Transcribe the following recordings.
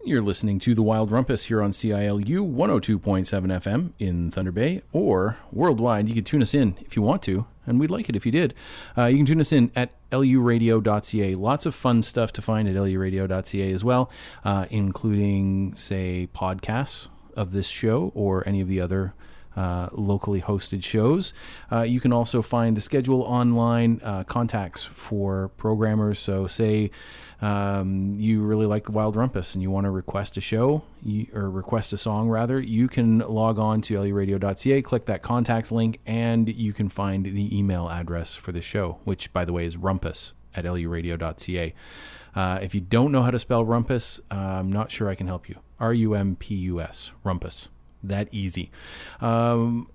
You're listening to The Wild Rumpus here on CILU 102.7 FM in Thunder Bay, or worldwide. You can tune us in if you want to, and we'd like it if you did. You can tune us in at luradio.ca. Lots of fun stuff to find at luradio.ca as well, including, say, podcasts of this show or any of the other locally hosted shows. You can also find the schedule online, contacts for programmers. So say you really like the Wild Rumpus and you want to request a show, or request a song rather, you can log on to luradio.ca, click that contacts link, and you can find the email address for the show, which by the way is rumpus@luradio.ca. If you don't know how to spell rumpus, I'm not sure I can help you. RUMPUS, rumpus. That easy. One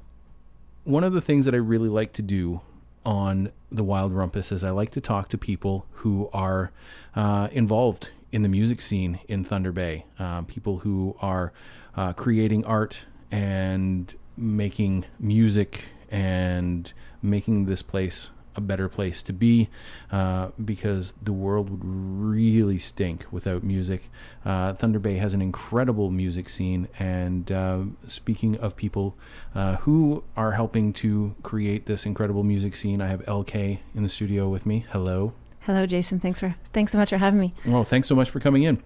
of the things that I really like to do on the Wild Rumpus is I like to talk to people who are involved in the music scene in Thunder Bay, people who are creating art and making music and making this place a better place to be, because the world would really stink without music. Thunder Bay has an incredible music scene, and speaking of people who are helping to create this incredible music scene, I have LK in the studio with me. Hello. Hello, Jason. Thanks so much for having me. Well, thanks so much for coming in.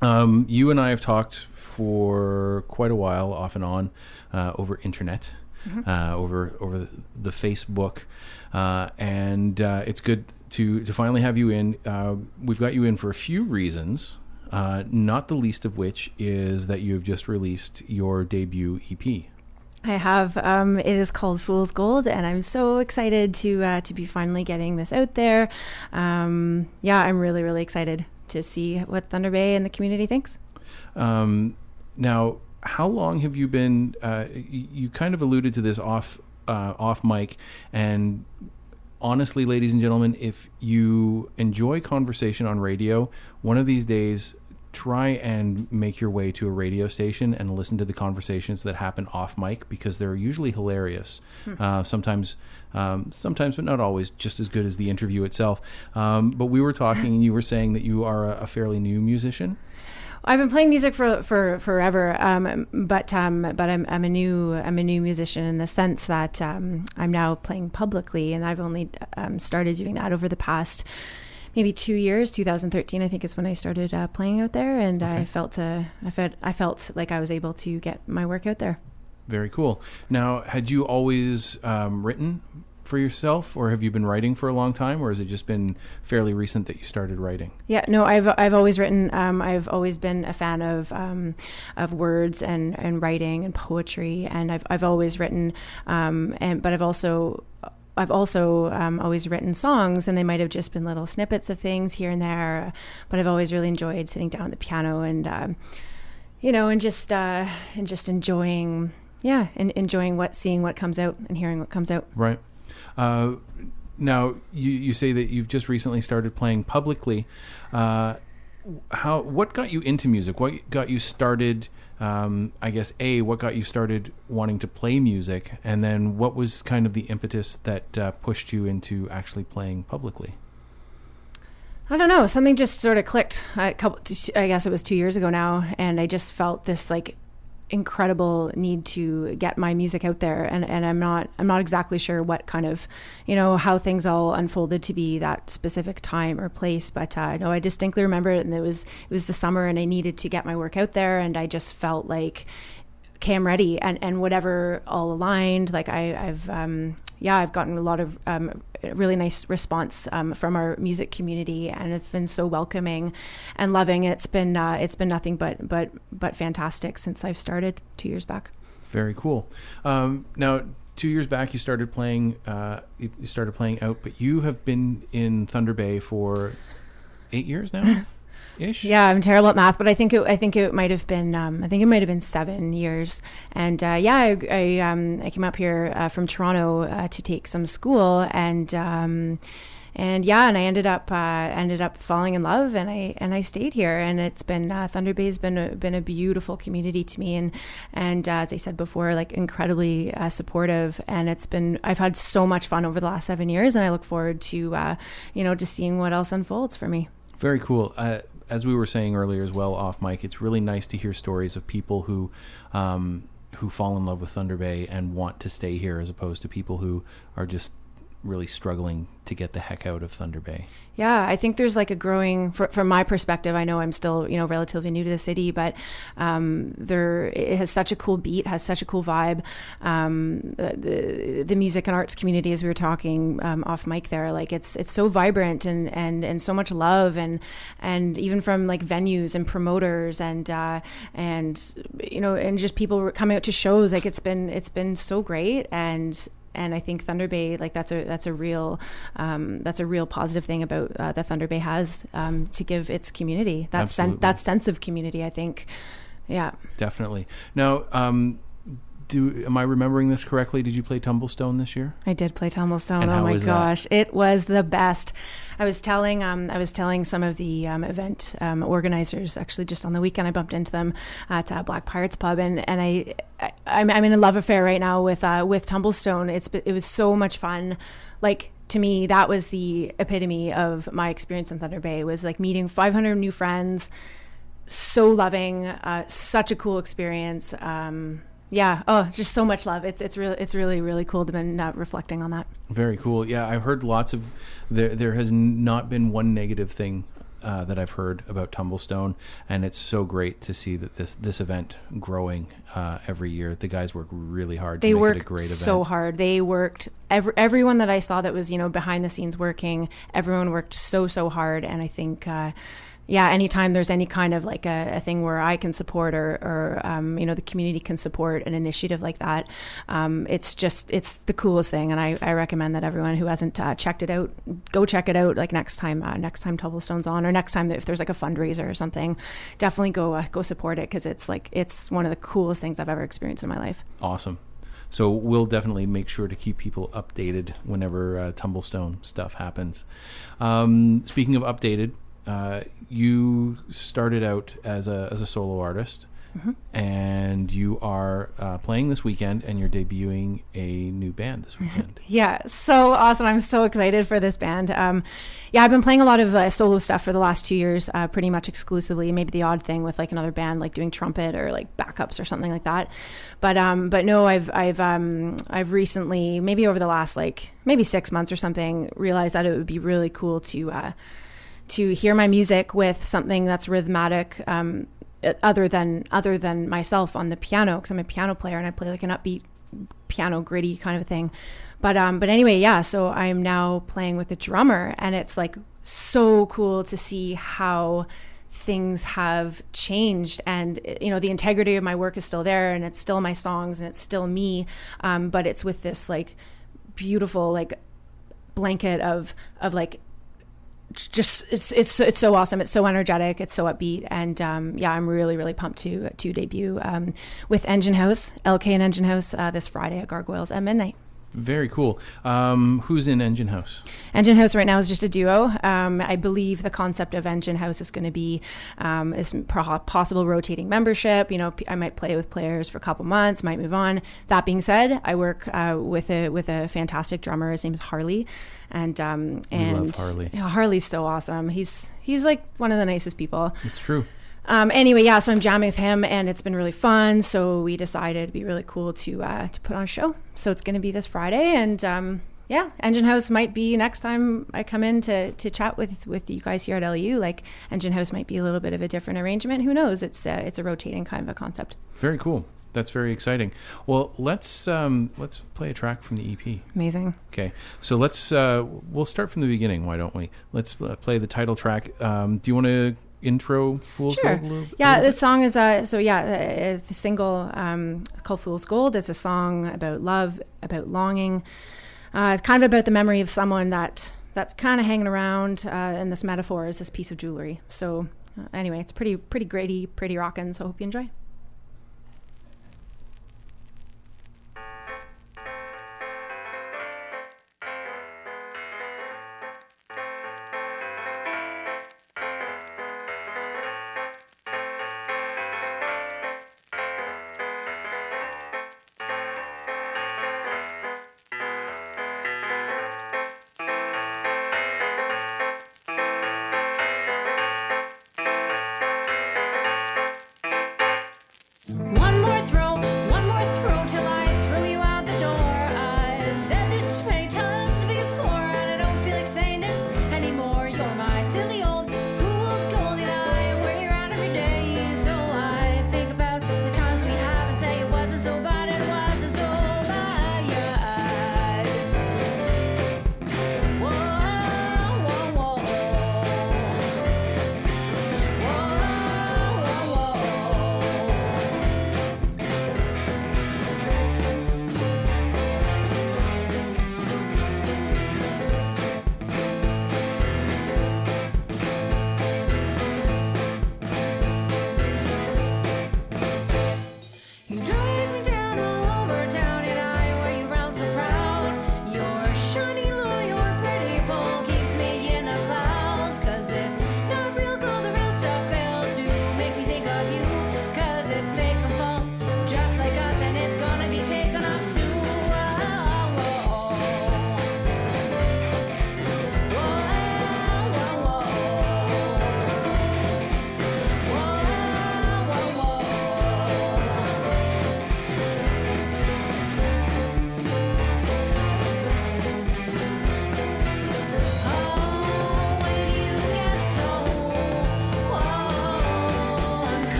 You and I have talked for quite a while, off and on, over internet. Mm-hmm. Over the Facebook, and it's good to finally have you in. We've got you in for a few reasons, not the least of which is that you have just released your debut EP. I have. It is called Fool's Gold, and I'm so excited to be finally getting this out there. I'm really, really excited to see what Thunder Bay and the community thinks. Now, how long have you been, you kind of alluded to this off mic, and honestly, ladies and gentlemen, if you enjoy conversation on radio, one of these days, try and make your way to a radio station and listen to the conversations that happen off mic, because they're usually hilarious. Sometimes, but not always, just as good as the interview itself. But we were talking, and you were saying that you are a fairly new musician. I've been playing music for forever, but I'm a new musician in the sense that I'm now playing publicly, and I've only started doing that over the past maybe 2 years. 2013, I think, is when I started playing out there, and okay. I felt like I was able to get my work out there. Very cool. Now, had you always written for yourself, or have you been writing for a long time, or has it just been fairly recent that you started writing? Yeah, no, I've always written. I've always been a fan of words and writing and poetry, and I've always written. But I've also always written songs, and they might have just been little snippets of things here and there. But I've always really enjoyed sitting down at the piano and just enjoying seeing what comes out and hearing what comes out. Right. Now, you say that you've just recently started playing publicly. What got you into music? What got you started, what got you started wanting to play music? And then what was kind of the impetus that pushed you into actually playing publicly? I don't know. Something just sort of clicked. I guess it was 2 years ago now, and I just felt this incredible need to get my music out there, and I'm not exactly sure what kind of how things all unfolded to be that specific time or place, but no, I distinctly remember it, and it was the summer, and I needed to get my work out there, and I just felt like, okay, I'm ready, and whatever all aligned. Like I've gotten a lot of really nice response from our music community, and it's been so welcoming and loving. It's been nothing but fantastic since I've started 2 years back. Very cool. Now, 2 years back, you started playing. You started playing out, but you have been in Thunder Bay for 8 years now. Ish. Yeah, I'm terrible at math, but I think it might have been 7 years. And I came up here from Toronto to take some school, and I ended up falling in love, and I stayed here, and it's been Thunder Bay's been a beautiful community to me, and as I said before, incredibly supportive, and I've had so much fun over the last 7 years, and I look forward to to seeing what else unfolds for me. Very cool. as we were saying earlier as well off mic, it's really nice to hear stories of people who fall in love with Thunder Bay and want to stay here, as opposed to people who are just really struggling to get the heck out of Thunder Bay. Yeah, I think there's like a growing, from my perspective, I know I'm still, relatively new to the city, but it has such a cool beat, has such a cool vibe. The music and arts community, as we were talking off mic there, like it's so vibrant and so much love, and even from like venues and promoters and just people coming out to shows, like it's been so great. And I think Thunder Bay, like that's a real positive thing about that Thunder Bay has to give its community, that sense of community, I think. Yeah, definitely. Now, am I remembering this correctly? Did you play Tumblestone this year? I did play Tumblestone. Oh my gosh, it was the best. I was telling some of the event organizers, actually just on the weekend I bumped into them at Black Pirates Pub, and I'm in a love affair right now with Tumblestone. It was so much fun. Like, to me, that was the epitome of my experience in Thunder Bay, was like meeting 500 new friends, so loving, such a cool experience. Just so much love. It's really, really cool to be reflecting on that. Very cool. Yeah, I've heard lots of, there has not been one negative thing that I've heard about Tumblestone, and it's so great to see that this event growing every year. The guys work really hard to make it a great event. They worked so hard. They worked, everyone that I saw that was, behind the scenes working, everyone worked so hard, and I think anytime there's any kind of like a thing where I can support or the community can support an initiative like that, it's the coolest thing. And I recommend that everyone who hasn't checked it out, go check it out. Like next time Tumblestone's on, or next time if there's like a fundraiser or something, definitely go support it, because it's one of the coolest things I've ever experienced in my life. Awesome. So we'll definitely make sure to keep people updated whenever Tumblestone stuff happens. Speaking of updated, you started out as a solo artist, mm-hmm. and you are playing this weekend, and you're debuting a new band this weekend. Yeah, so awesome. I'm so excited for this band. I've been playing a lot of solo stuff for the last 2 years, pretty much exclusively, maybe the odd thing with like another band, like doing trumpet or like backups or something like that. But no, I've recently, maybe over the last maybe 6 months or something, realized that it would be really cool to hear my music with something that's rhythmic, other than myself on the piano, because I'm a piano player and I play like an upbeat piano, gritty kind of a thing. But anyway, yeah, so I'm now playing with a drummer, and it's like so cool to see how things have changed, and the integrity of my work is still there, and it's still my songs, and it's still me, but it's with this like beautiful like blanket of like, just it's so awesome. It's so energetic. It's so upbeat, and I'm really, really pumped to debut with Engine House, LK and Engine House, this Friday at Gargoyles at midnight. Very cool. Who's in Engine House? Engine House right now is just a duo. I believe the concept of Engine House is going to be is possible rotating membership. I might play with players for a couple months, might move on. That being said, I work with a fantastic drummer. His name is Harley, and we love Harley. Harley's so awesome. He's like one of the nicest people. It's true. Anyway, so I'm jamming with him, and it's been really fun. So we decided it'd be really cool to put on a show. So it's going to be this Friday, and Engine House might be next time I come in to chat with you guys here at LU. Like, Engine House might be a little bit of a different arrangement. Who knows? It's a rotating kind of a concept. Very cool. That's very exciting. Well, let's play a track from the EP. Amazing. Okay, so we'll start from the beginning. Why don't we? Let's play the title track. Do you want to intro Fool's Gold? Sure. Yeah, this song is the single called Fool's Gold. It's a song about love, about longing. It's kind of about the memory of someone that's kind of hanging around, and this metaphor is this piece of jewelry. So anyway, it's pretty gritty, pretty rockin', so I hope you enjoy.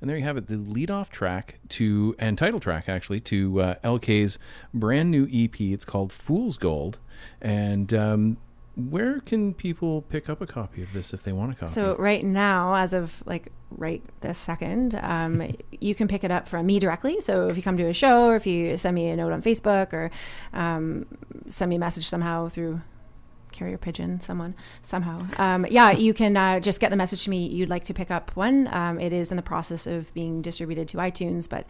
And there you have it, the lead-off track and title track, actually, to LK's brand new EP. It's called Fool's Gold. And where can people pick up a copy of this if they want a copy? So right now, as of right this second, you can pick it up from me directly. So if you come to a show, or if you send me a note on Facebook, or send me a message somehow through carrier pigeon, somehow. You can just get the message to me you'd like to pick up one. It is in the process of being distributed to iTunes, but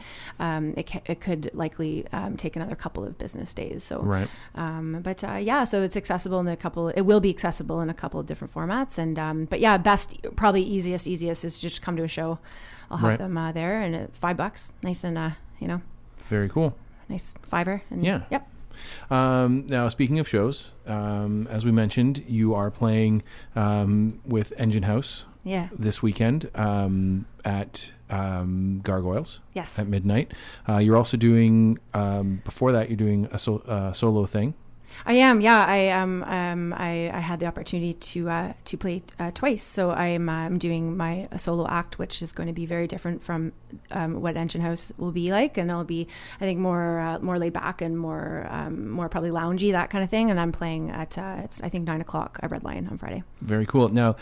it could likely take another couple of business days. So, right. So it's accessible it will be accessible in a couple of different formats. And, probably easiest is just come to a show. I'll have them there, and at $5, nice and, Very cool. Nice $5. And yeah. Yep. Now, speaking of shows, as we mentioned, you are playing with Engine House this weekend at Gargoyles. Yes. At midnight. You're also doing, before that, you're doing a solo thing. I am, yeah. I had the opportunity to play twice, so I'm doing my solo act, which is going to be very different from what Engine House will be like, and it'll be, I think, more laid back and more probably loungy, that kind of thing. And I'm playing at it's, I think, 9:00 at Red Lion on Friday. Very cool. Now,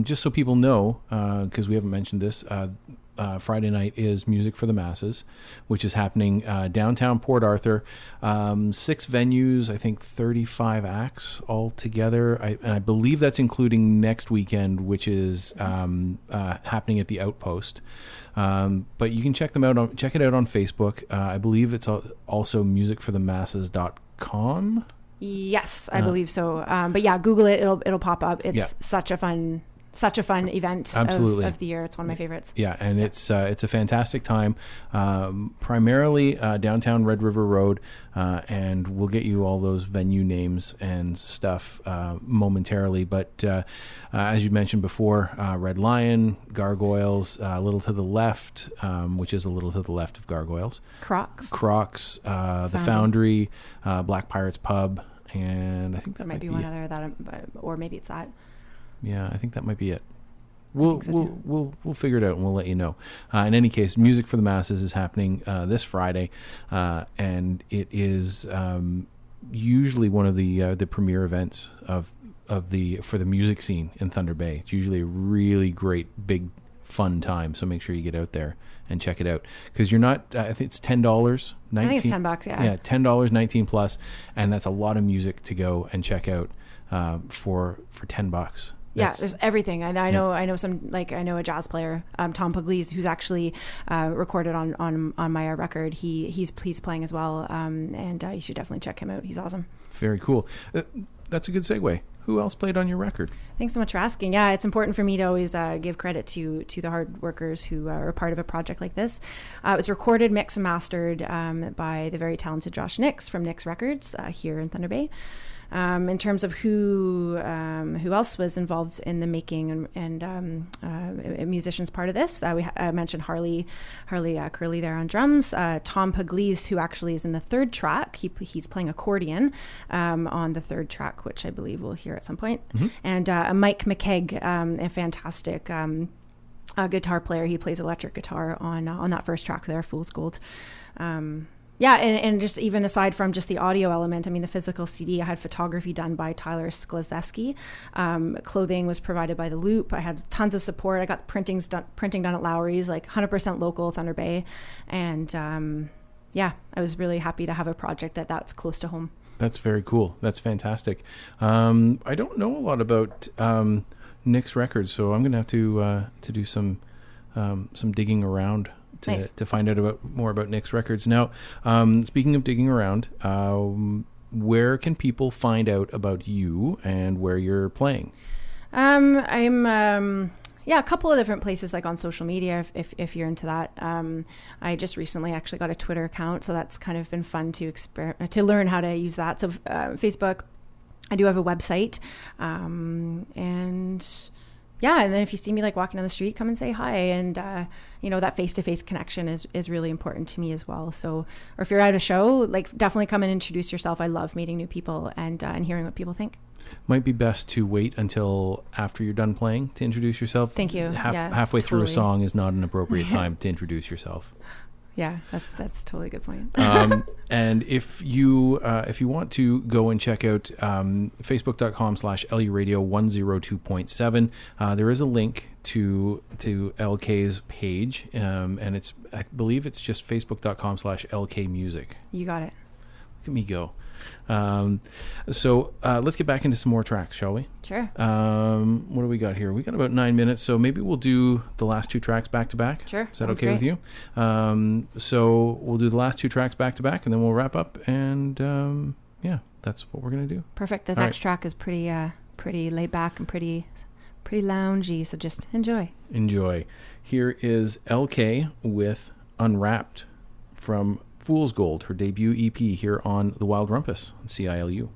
just so people know, because we haven't mentioned this. Friday night is Music for the Masses, which is happening downtown Port Arthur. 6 venues, I think 35 acts altogether. I believe that's including next weekend, which is happening at the Outpost. But you can check it out on Facebook. I believe it's also musicforthemasses.com. Yes, I believe so. But yeah, Google it. It'll pop up. It's such a fun event of the year. It's one of my favorites. Yeah, and it's a fantastic time, primarily downtown Red River Road, and we'll get you all those venue names and stuff momentarily. But as you mentioned before, Red Lion, Gargoyles, a little to the left, which is a little to the left of Gargoyles. Crocs, the Foundry, Black Pirates Pub, and I think there might be one other or maybe it's that. Yeah, I think that might be it. We'll figure it out, and we'll let you know. In any case, Music for the Masses is happening this Friday, and it is usually one of the premier events for the music scene in Thunder Bay. It's usually a really great, big, fun time. So make sure you get out there and check it out, because you're not. I think it's $10. I think it's $10. Yeah. Yeah, $10, 19 plus, and that's a lot of music to go and check out for $10. Yeah, there's everything. I know some, I know a jazz player, Tom Pugliese, who's actually recorded on my record. He's playing as well, and you should definitely check him out. He's awesome. Very cool. That's a good segue. Who else played on your record? Thanks so much for asking. Yeah, it's important for me to always give credit to the hard workers who are part of a project like this. It was recorded, mixed, and mastered by the very talented Josh Nix from Nix Records here in Thunder Bay. In terms of who else was involved in the making and musicians part of this, I mentioned Harley Curley there on drums. Tom Pugliese, who actually is in the third track. He's playing accordion on the third track, which I believe we'll hear at some point. Mm-hmm. And Mike McKegg, a fantastic guitar player. He plays electric guitar on that first track there, Fool's Gold. Yeah, and just even aside from just the audio element, I mean, the physical CD, I had photography done by Tyler Sklezeski. Clothing was provided by The Loop. I had tons of support. I got printing done at Lowry's, 100% local, Thunder Bay. And I was really happy to have a project that's close to home. That's very cool. That's fantastic. I don't know a lot about Nix Records, so I'm going to have to do some digging around to find out more about Nix Records. Now, speaking of digging around, where can people find out about you and where you're playing? I'm a couple of different places, on social media, if you're into that. I just recently actually got a Twitter account, so that's kind of been fun to learn how to use that. So Facebook, I do have a website, and Yeah, and then if you see me like walking down the street, come and say hi. And that face-to-face connection is really important to me as well. So, or if you're at a show, like definitely come and introduce yourself. I love meeting new people and hearing what people think. Might be best to wait until after you're done playing to introduce yourself. Thank you. Halfway through a song is not an appropriate time to introduce yourself. Yeah, that's totally a good point. And if you want to go and check out facebook.com/LUradio102.7, there is a link to LK's page, and I believe it's just facebook.com/LKmusic. You got it. Look at me go. So let's get back into some more tracks, shall we? Sure. What do we got here? We got about 9 minutes, so maybe we'll do the last 2 tracks back to back. Sure. Is that okay with you? So we'll do the last 2 tracks back to back, and then we'll wrap up. And that's what we're gonna do. Perfect. The next track is pretty laid back and pretty loungy. So just enjoy. Enjoy. Here is LK with Unwrapped from Fool's Gold, her debut EP here on The Wild Rumpus on CILU.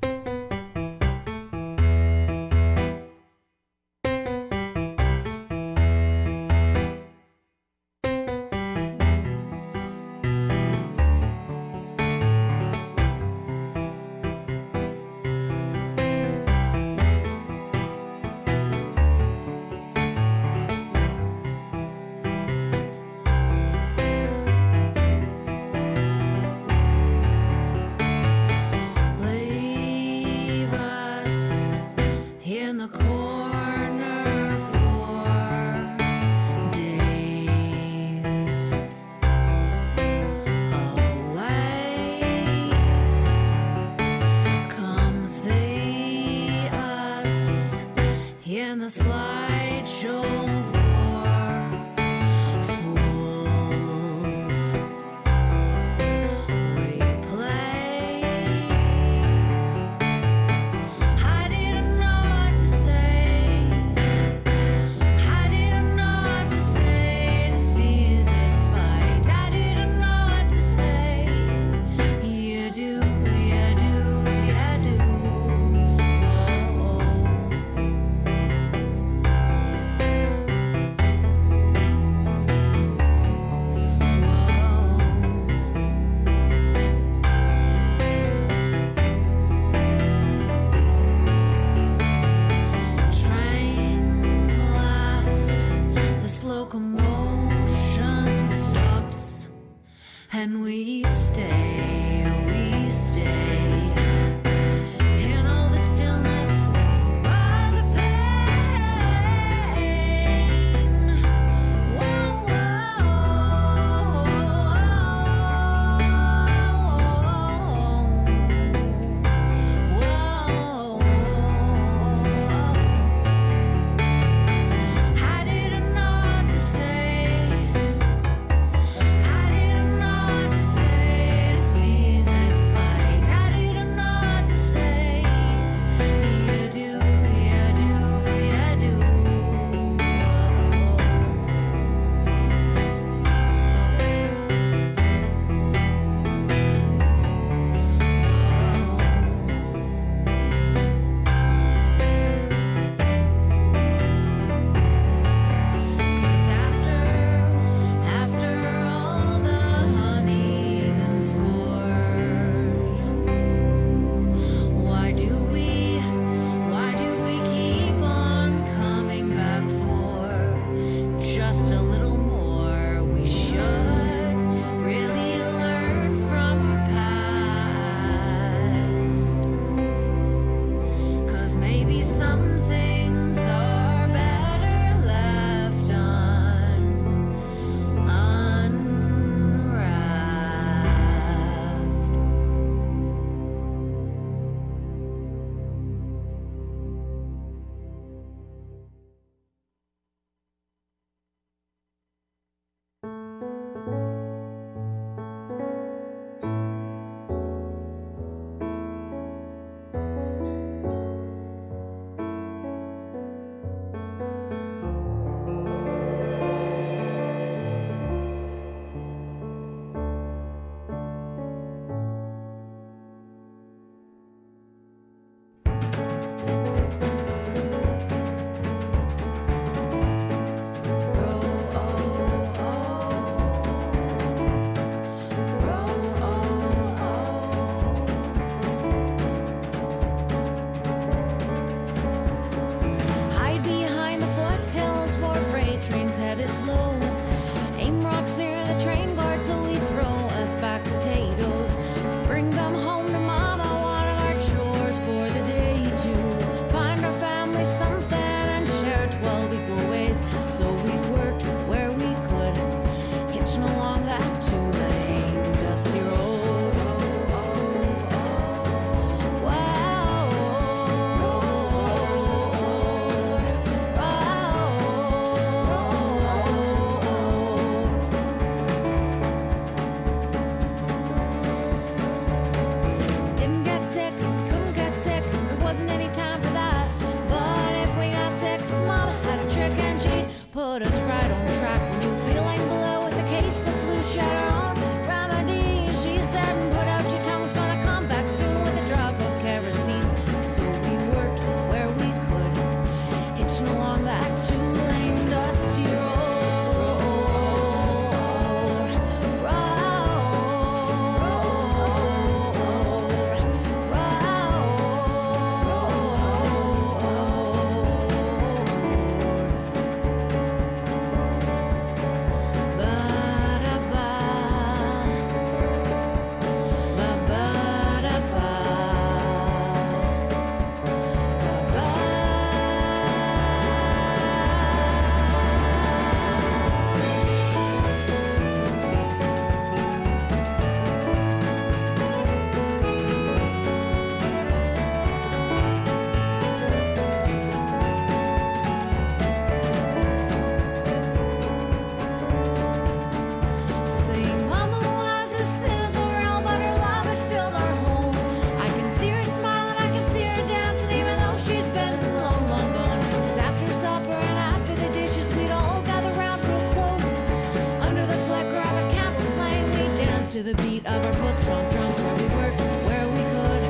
the beat of our foot stomp drums, where we worked, where we could,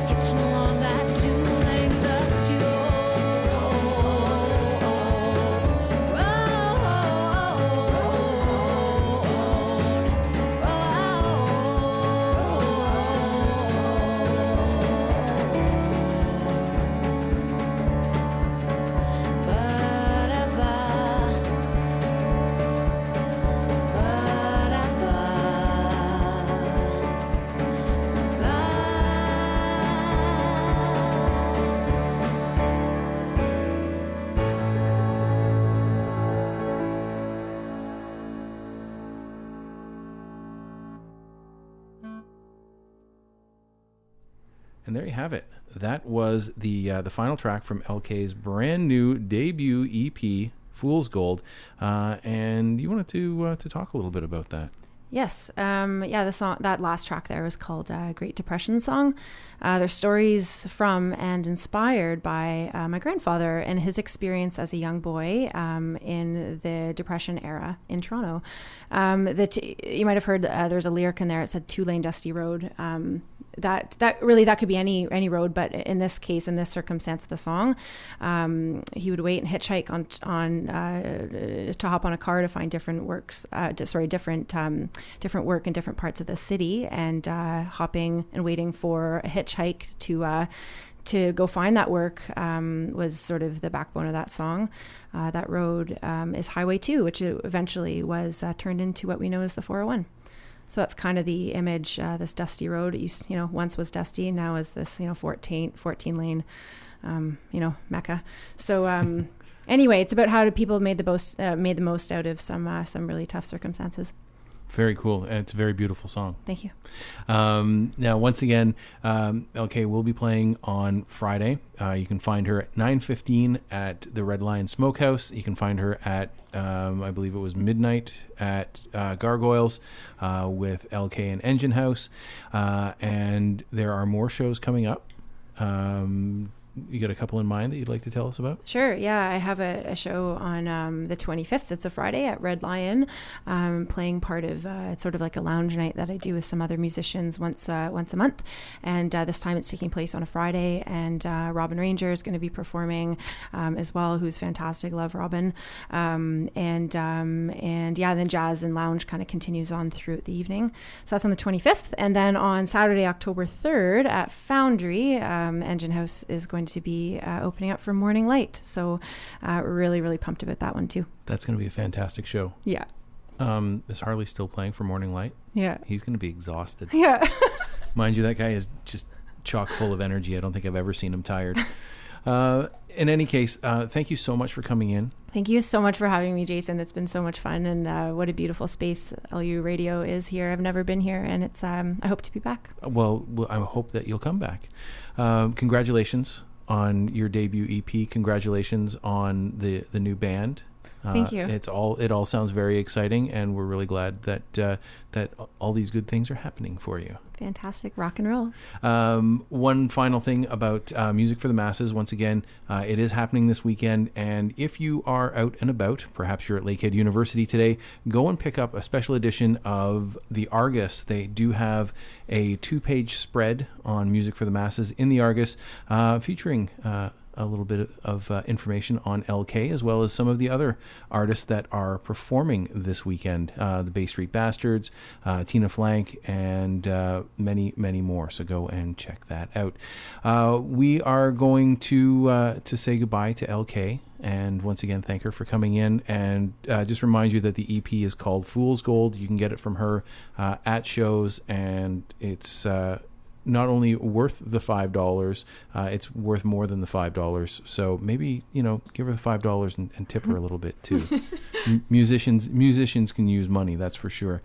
hitching along that two-lane dusty And there you have it. That was the final track from LK's brand new debut EP, Fool's Gold. And you wanted to talk a little bit about that. Yes. The song, that last track there was called Great Depression Song. They're stories from and inspired by my grandfather and his experience as a young boy in the Depression era in Toronto. You might have heard there's a lyric in there. It said two-lane dusty road. That could be any road, but in this case, in this circumstance of the song, he would wait and hitchhike to hop on a car to find different works, different work in different parts of the city, and hopping and waiting for a hitchhike to go find that work was sort of the backbone of that song. That road is Highway 2, which eventually was turned into what we know as the 401. So that's kind of the image, this dusty road. It used, once was dusty, now is this, 14 lane, mecca. So anyway, it's about how people made the most out of some really tough circumstances. Very cool. And it's a very beautiful song. Thank you. Now, once again, LK will be playing on Friday. You can find her at 9:15 at the Red Lion Smokehouse. You can find her at, I believe it was midnight at Gargoyles with LK and Engine House. And there are more shows coming up. You got a couple in mind that you'd like to tell us about? Sure. Yeah, I have a show on the 25th. It's a Friday at Red Lion, playing part of it's sort of like a lounge night that I do with some other musicians once a month. And this time it's taking place on a Friday. And Robin Ranger is going to be performing as well, who's fantastic. Love Robin. Then jazz and lounge kind of continues on throughout the evening. So that's on the 25th. And then on Saturday, October 3rd at Foundry, Engine House is going to be opening up for Morning Light. So really, really pumped about that one too. That's going to be a fantastic show. Yeah. Is Harley still playing for Morning Light? Yeah. He's going to be exhausted. Yeah. Mind you, that guy is just chock full of energy. I don't think I've ever seen him tired. In any case, thank you so much for coming in. Thank you so much for having me, Jason. It's been so much fun, and what a beautiful space LU Radio is here. I've never been here, and it's I hope to be back. Well, I hope that you'll come back. Congratulations on your debut EP. Congratulations on the new band. Thank you. It all sounds very exciting, and we're really glad that all these good things are happening for you. Fantastic. Rock and roll. One final thing about Music for the Masses. Once again, it is happening this weekend, and if you are out and about, perhaps you're at Lakehead University today, go and pick up a special edition of the Argus. They do have a 2-page spread on Music for the Masses in the Argus, featuring a little bit of information on LK, as well as some of the other artists that are performing this weekend. The Bay Street Bastards, Tina Flank, and many, many more. So go and check that out. We are going to say goodbye to LK. And once again, thank her for coming in. And just remind you that the EP is called Fool's Gold. You can get it from her at shows, and it's not only worth the $5, it's worth more than the $5. So maybe, give her the $5 and tip her a little bit too. Musicians can use money, that's for sure.